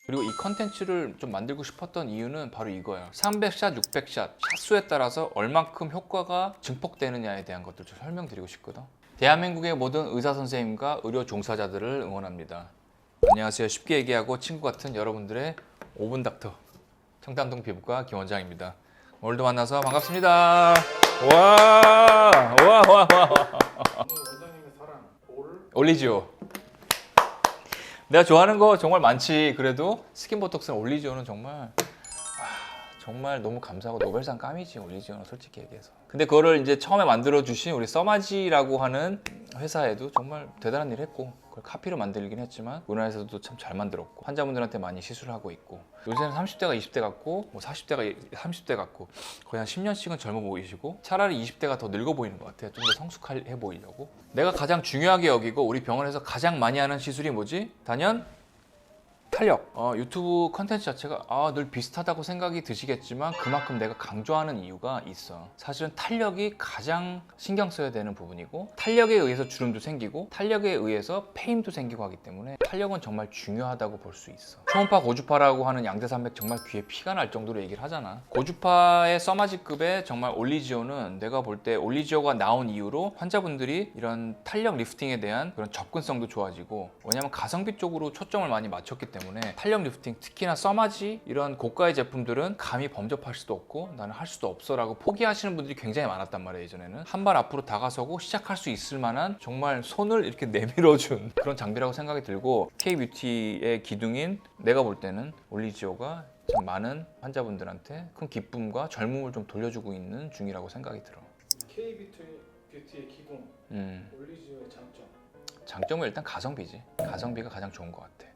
그리고 이 컨텐츠를 좀 만들고 싶었던 이유는 바로 이거예요. 300샷, 600샷, 샷수에 따라서 얼만큼 효과가 증폭되느냐에 대한 것들 좀 설명드리고 싶거든. 대한민국의 모든 의사 선생님과 의료 종사자들을 응원합니다. 안녕하세요. 쉽게 얘기하고 친구 같은 여러분들의 5분 닥터 청담동 피부과 김원장입니다. 오늘도 만나서 반갑습니다. 와. 원장님의 사랑 올리지오. 내가 좋아하는 거 정말 많지. 그래도 스킨보톡스는 올리지오는 정말 너무 감사하고 노벨상 감이지. 올리지오는 솔직히 얘기해서. 근데 그거를 이제 처음에 만들어 주신 우리 써마지라고 하는 회사에도 정말 대단한 일을 했고, 그걸 카피로 만들긴 했지만 우리나라에서도 참 잘 만들었고 환자분들한테 많이 시술을 하고 있고, 요새는 30대가 20대 같고 뭐 40대가 30대 같고 거의 한 10년씩은 젊어 보이시고, 차라리 20대가 더 늙어 보이는 것 같아요. 좀 더 성숙해 보이려고. 내가 가장 중요하게 여기고 우리 병원에서 가장 많이 하는 시술이 뭐지? 단연 탄력. 유튜브 컨텐츠 자체가 늘 비슷하다고 생각이 드시겠지만 그만큼 내가 강조하는 이유가 있어. 사실은 탄력이 가장 신경 써야 되는 부분이고, 탄력에 의해서 주름도 생기고 탄력에 의해서 패임도 생기고 하기 때문에 탄력은 정말 중요하다고 볼 수 있어. 초음파 고주파라고 하는 양대산맥 정말 귀에 피가 날 정도로 얘기를 하잖아. 고주파의 써마지급의 정말 올리지오는 내가 볼 때 올리지오가 나온 이후로 환자분들이 이런 탄력 리프팅에 대한 그런 접근성도 좋아지고, 왜냐면 가성비 쪽으로 초점을 많이 맞췄기 때문에 탄력 리프팅, 특히나 써마지 이런 고가의 제품들은 감히 범접할 수도 없고 나는 할 수도 없어 라고 포기하시는 분들이 굉장히 많았단 말이에요. 예전에는 한 발 앞으로 다가서고 시작할 수 있을 만한 정말 손을 이렇게 내밀어준 그런 장비라고 생각이 들고, K-뷰티의 기둥인 내가 볼 때는 올리지오가 참 많은 환자분들한테 큰 기쁨과 젊음을 좀 돌려주고 있는 중이라고 생각이 들어. K-뷰티의 기둥, 올리지오의 장점. 장점은 일단 가성비지. 가성비가 가장 좋은 것 같아.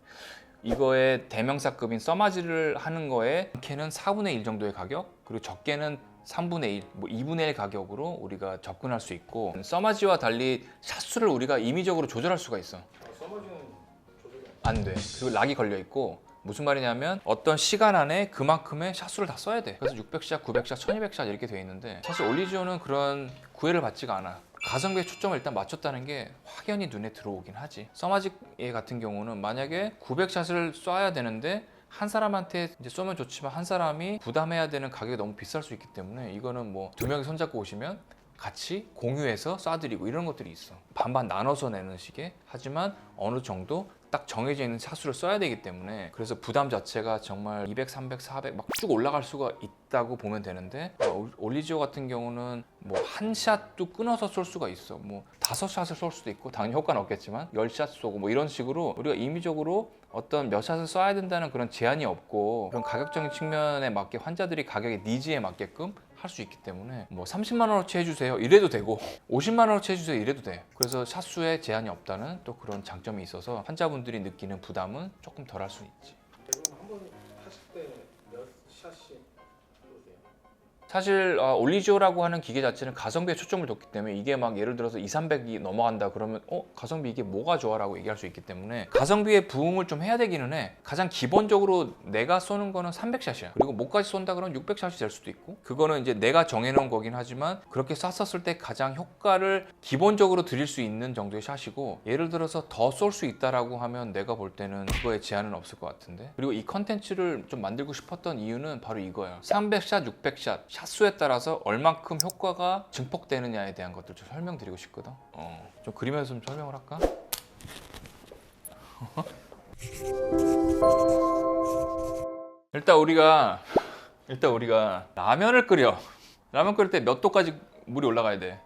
이거의 대명사급인 써마지를 하는 거에 많게는 4분의 1 정도의 가격, 그리고 적게는 3분의 1, 뭐 2분의 1 가격으로 우리가 접근할 수 있고, 써마지와 달리 샷수를 우리가 임의적으로 조절할 수가 있어. 써마지는 조절이 안 돼. 그리고 락이 걸려 있고, 무슨 말이냐면 어떤 시간 안에 그만큼의 샷수를 다 써야 돼. 그래서 600샷, 900샷, 1200샷 이렇게 돼 있는데, 사실 올리지오는 그런 구애를 받지가 않아. 가성비에 초점을 일단 맞췄다는 게 확연히 눈에 들어오긴 하지. 써마지 같은 경우는 만약에 900샷을 쏴야 되는데 한 사람한테 이제 쏘면 좋지만 한 사람이 부담해야 되는 가격이 너무 비쌀 수 있기 때문에, 이거는 뭐 두 명이 손잡고 오시면 같이 공유해서 쏴드리고 이런 것들이 있어. 반반 나눠서 내는 식의. 하지만 어느 정도 딱 정해져 있는 샷수를 써야 되기 때문에, 그래서 부담 자체가 정말 200, 300, 400 막 쭉 올라갈 수가 있다고 보면 되는데, 올리지오 같은 경우는 뭐 한 샷도 끊어서 쏠 수가 있어. 뭐 5샷을 쏠 수도 있고, 당연히 효과는 없겠지만 10샷 쏘고 뭐 이런 식으로 우리가 임의적으로 어떤 몇 샷을 쏴야 된다는 그런 제한이 없고, 그런 가격적인 측면에 맞게 환자들이 가격의 니즈에 맞게끔 할 수 있기 때문에 뭐 30만 원어치 해주세요 이래도 되고 50만 원어치 해주세요 이래도 돼. 그래서 샷수에 제한이 없다는 또 그런 장점이 있어서 환자분들이 느끼는 부담은 조금 덜 할 수 있지. 대부분 한 번 하실 때 몇 샷씩 쏘세요? 사실 올리지오라고 하는 기계 자체는 가성비에 초점을 뒀기 때문에, 이게 막 예를 들어서 2, 300이 넘어간다 그러면 가성비 이게 뭐가 좋아? 라고 얘기할 수 있기 때문에 가성비에 부응을 좀 해야 되기는 해. 가장 기본적으로 내가 쏘는 거는 300샷이야. 그리고 목까지 쏜다 그러면 600샷이 될 수도 있고, 그거는 이제 내가 정해놓은 거긴 하지만 그렇게 쐈었을 때 가장 효과를 기본적으로 드릴 수 있는 정도의 샷이고, 예를 들어서 더 쏠 수 있다라고 하면 내가 볼 때는 그거에 제한은 없을 것 같은데. 그리고 이 컨텐츠를 좀 만들고 싶었던 이유는 바로 이거야. 300샷, 600샷 샷수에 따라서 얼만큼 효과가 증폭되느냐에 대한 것들 좀 설명드리고 싶거든. 좀 그리면서 좀 설명을 할까? 일단 우리가 라면을 끓여. 라면 끓일 때 몇 도까지 물이 올라가야 돼?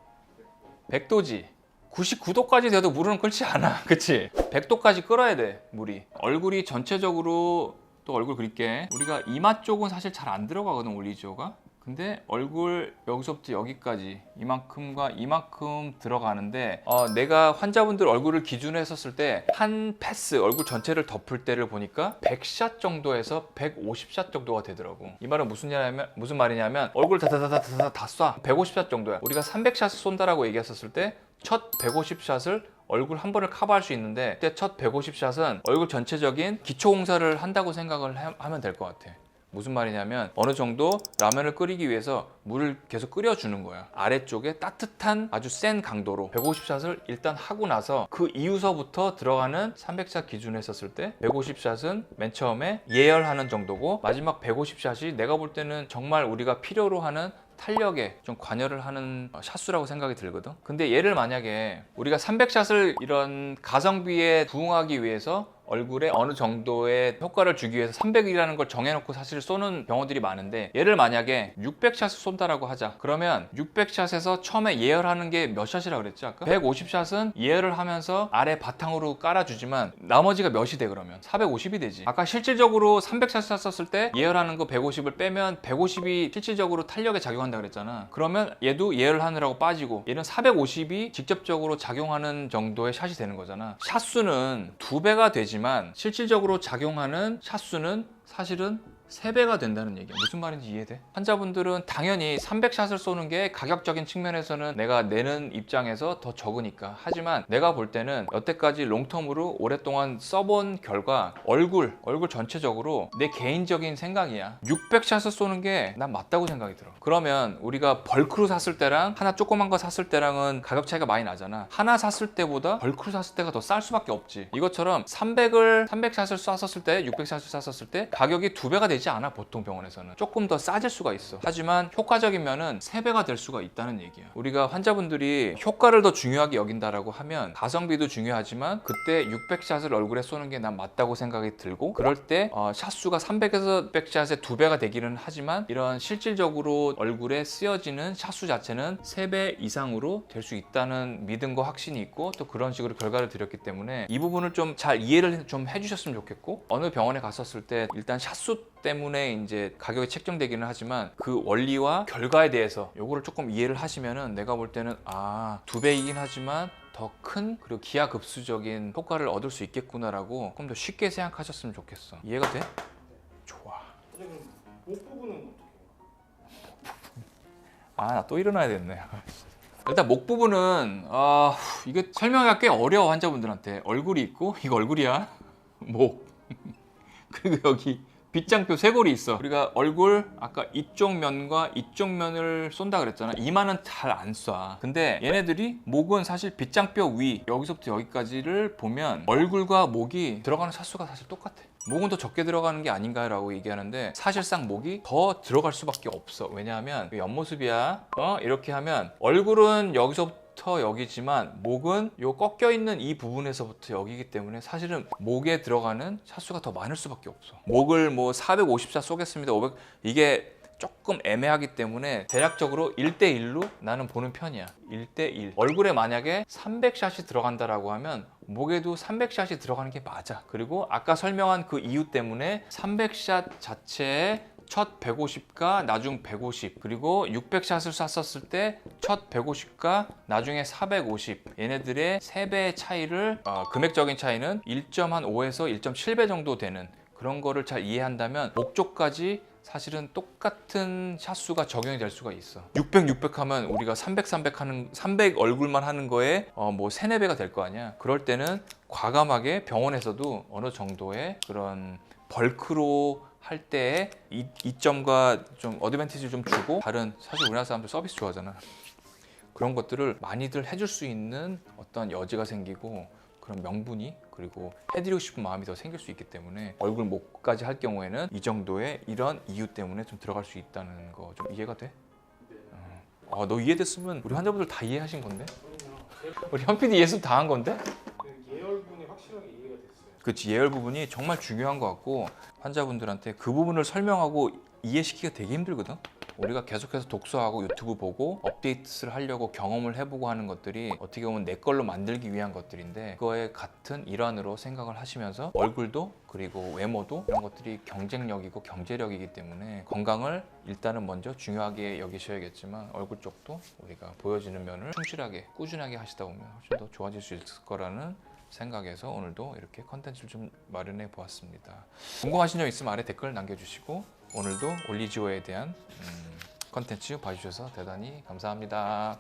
100도지. 99도까지 돼도 물은 끓지 않아. 그치? 100도까지 끓어야 돼, 물이. 얼굴이 전체적으로, 또 얼굴 그릴게. 우리가 이마 쪽은 사실 잘 안 들어가거든, 올리지오가. 근데 얼굴 여기서부터 여기까지 이만큼과 이만큼 들어가는데, 내가 환자분들 얼굴을 기준으로 했었을 때 한 패스 얼굴 전체를 덮을 때를 보니까 100샷 정도에서 150샷 정도가 되더라고. 이 말은 무슨 말이냐면 얼굴 다 쏴. 150샷 정도야. 우리가 300샷을 쏜다라고 얘기했었을 때 첫 150샷을 얼굴 한 번을 커버할 수 있는데, 그때 첫 150샷은 얼굴 전체적인 기초 공사를 한다고 생각을 하면 될 것 같아. 무슨 말이냐면 어느 정도 라면을 끓이기 위해서 물을 계속 끓여주는 거야. 아래쪽에 따뜻한 아주 센 강도로 150샷을 일단 하고 나서 그 이후서부터 들어가는 300샷 기준으로 했었을 때 150샷은 맨 처음에 예열하는 정도고 마지막 150샷이 내가 볼 때는 정말 우리가 필요로 하는 탄력에 좀 관여를 하는 샷수라고 생각이 들거든. 근데 얘를 만약에 우리가 300샷을 이런 가성비에 부응하기 위해서 얼굴에 어느 정도의 효과를 주기 위해서 300이라는 걸 정해놓고 사실 쏘는 경우들이 많은데, 얘를 만약에 600샷을 쏜다라고 하자. 그러면 600샷에서 처음에 예열하는 게 몇 샷이라고 그랬지 아까? 150샷은 예열을 하면서 아래 바탕으로 깔아주지만 나머지가 몇이 돼 그러면? 450이 되지. 아까 실질적으로 300샷 쐈을 때 예열하는 거 150을 빼면 150이 실질적으로 탄력에 작용한다 그랬잖아. 그러면 얘도 예열을 하느라고 빠지고 얘는 450이 직접적으로 작용하는 정도의 샷이 되는 거잖아. 샷수는 2배가 되지만 실질적으로 작용하는 샷수는 사실은 3배가 된다는 얘기야. 무슨 말인지 이해돼? 환자분들은 당연히 300샷을 쏘는 게 가격적인 측면에서는 내가 내는 입장에서 더 적으니까. 하지만 내가 볼 때는 여태까지 롱텀으로 오랫동안 써본 결과 얼굴 전체적으로 내 개인적인 생각이야. 600샷을 쏘는 게 난 맞다고 생각이 들어. 그러면 우리가 벌크로 샀을 때랑 하나 조그만 거 샀을 때랑은 가격 차이가 많이 나잖아. 하나 샀을 때보다 벌크로 샀을 때가 더 쌀 수밖에 없지. 이것처럼 300샷을 쐈었을 때 600샷을 쐈었을 때 가격이 2배가 되지 않아. 보통 병원에서는 조금 더 싸질 수가 있어. 하지만 효과적인 면은 3배가 될 수가 있다는 얘기야. 우리가 환자분들이 효과를 더 중요하게 여긴다라고 하면 가성비도 중요하지만 그때 600샷을 얼굴에 쏘는 게 난 맞다고 생각이 들고, 그럴 때 샷수가 300에서 600샷의 2배가 되기는 하지만 이런 실질적으로 얼굴에 쓰여지는 샷수 자체는 3배 이상으로 될 수 있다는 믿음과 확신이 있고, 또 그런 식으로 결과를 드렸기 때문에 이 부분을 좀 잘 이해를 좀 해주셨으면 좋겠고, 어느 병원에 갔었을 때 일단 샷수 때문에 이제 가격이 책정되기는 하지만 그 원리와 결과에 대해서 요거를 조금 이해를 하시면은 내가 볼 때는 2배이긴 하지만 더 큰 그리고 기하급수적인 효과를 얻을 수 있겠구나라고 조금 더 쉽게 생각하셨으면 좋겠어. 이해가 돼? 좋아. 선생님 목 부분은 어떻게? 나 또 일어나야 됐네. 일단 목 부분은 이게 설명하기가 꽤 어려워. 환자분들한테 얼굴이 있고, 이거 얼굴이야, 목 그리고 여기 빗장표 쇄골이 있어. 우리가 얼굴 아까 이쪽 면과 이쪽 면을 쏜다 그랬잖아. 이마는 잘 안 쏴. 근데 얘네들이 목은 사실 빗장표 위 여기서부터 여기까지를 보면 얼굴과 목이 들어가는 샷수가 사실 똑같아. 목은 더 적게 들어가는 게 아닌가라고 얘기하는데 사실상 목이 더 들어갈 수밖에 없어. 왜냐하면 옆모습이야. 이렇게 하면 얼굴은 여기서부터 여기지만 목은 요 꺾여 있는 이 부분에서부터 여기기 때문에 사실은 목에 들어가는 샷수가 더 많을 수밖에 없어. 목을 뭐 450샷 쏘겠습니다, 500, 이게 조금 애매하기 때문에 대략적으로 1대1로 나는 보는 편이야. 1대1. 얼굴에 만약에 300샷이 들어간다라고 하면 목에도 300샷이 들어가는 게 맞아. 그리고 아까 설명한 그 이유 때문에 300샷 자체에 첫 150과 나중 150, 그리고 600샷을 쐈었을 때 첫 150과 나중에 450, 얘네들의 3배의 차이를 금액적인 차이는 1.5에서 1.7배 정도 되는 그런 거를 잘 이해한다면 목 쪽까지 사실은 똑같은 샷수가 적용이 될 수가 있어. 600 하면 우리가 300 하는 300 얼굴만 하는 거에 뭐 3, 4배가 될 거 아니야. 그럴 때는 과감하게 병원에서도 어느 정도의 그런 벌크로 할 때에 이점과 좀 어드밴티지를 좀 주고, 다른 사실 우리나라 사람들 서비스 좋아하잖아. 그런 것들을 많이들 해줄 수 있는 어떤 여지가 생기고 그런 명분이, 그리고 해드리고 싶은 마음이 더 생길 수 있기 때문에 얼굴 목까지 할 경우에는 이 정도의 이런 이유 때문에 좀 들어갈 수 있다는 거 좀 이해가 돼? 너 이해됐으면 우리 환자분들 다 이해하신 건데? 우리 현 PD 이해했으면 다 한 건데? 예열분이 확실하게 이해가 됐어요. 그치, 예열 부분이 정말 중요한 것 같고 환자분들한테 그 부분을 설명하고 이해시키기가 되게 힘들거든. 우리가 계속해서 독서하고 유튜브 보고 업데이트를 하려고 경험을 해보고 하는 것들이 어떻게 보면 내 걸로 만들기 위한 것들인데, 그거에 같은 일환으로 생각을 하시면서 얼굴도 그리고 외모도 이런 것들이 경쟁력이고 경제력이기 때문에 건강을 일단은 먼저 중요하게 여기셔야겠지만 얼굴 쪽도 우리가 보여지는 면을 충실하게 꾸준하게 하시다 보면 훨씬 더 좋아질 수 있을 거라는 생각에서 오늘도 이렇게 컨텐츠를 좀 마련해 보았습니다. 궁금하신 점 있으면 아래 댓글 남겨주시고, 오늘도 올리지오에 대한 컨텐츠 봐주셔서 대단히 감사합니다.